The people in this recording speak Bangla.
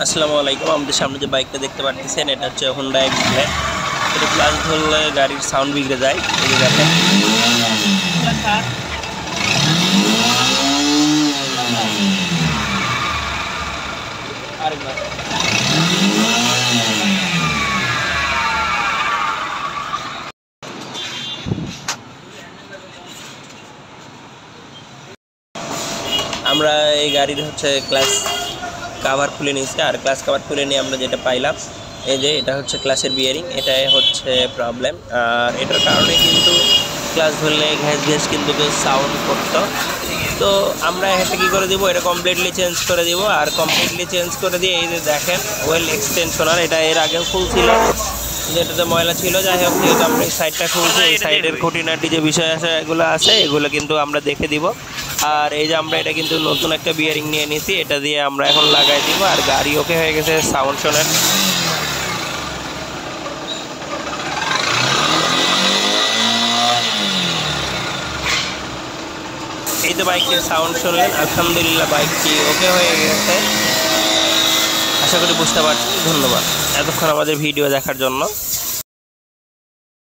আসসালামু আলাইকুম। আমাদের সামনে যে বাইকটা দেখতে পাচ্ছেন এটা হচ্ছে হোন্ডা এক্সপ্লেন। এটা ক্লাস ধরলে গাড়ির সাউন্ড বিগড়ে যায়। এই যে দেখেন, আমরা এই গাড়ির হচ্ছে ক্লাস কাভার খুলে নিয়েছি। আর ক্লাস কাভার খুলে নিয়ে আমরা যেটা পাইলাম, এই যে এটা হচ্ছে ক্লাসের বিয়ারিং, এটাই হচ্ছে প্রবলেম। আর এটার কারণে কিন্তু ক্লাস ধরলে ঘ্যাস ঘ্যাস কিন্তু সাউন্ড করতো। তো আমরা এটা কী করে দিব, এটা কমপ্লিটলি চেঞ্জ করে দিব। আর কমপ্লিটলি চেঞ্জ করে দিয়ে এই যে দেখেন ওয়েল এক্সটেনশনার, এটা এর আগেও ফুল ছিল, যেটাতে ময়লা ছিল। যাই হোক, যেহেতু আমরা এই সাইডটা খুলছি, এই সাইডের খুঁটিনাটি যে বিষয় আছে এগুলো আছে, এগুলো কিন্তু আমরা দেখে দিব। আর এই যে আমরা এটা কিন্তু নতুন একটা বিয়ারিং নিয়ে নিয়েছি, এটা দিয়ে আমরা এখন লাগাই দিব। আর গাড়ি ওকে হয়ে গেছে, সাউন্ড শোনেন। এই তো বাইকের সাউন্ড শুনলেন, আলহামদুলিল্লাহ বাইকটি ওকে হয়ে গেছে। আশা করি বুঝতে পারছি। ধন্যবাদ এতক্ষণ আমাদের ভিডিও দেখার জন্য।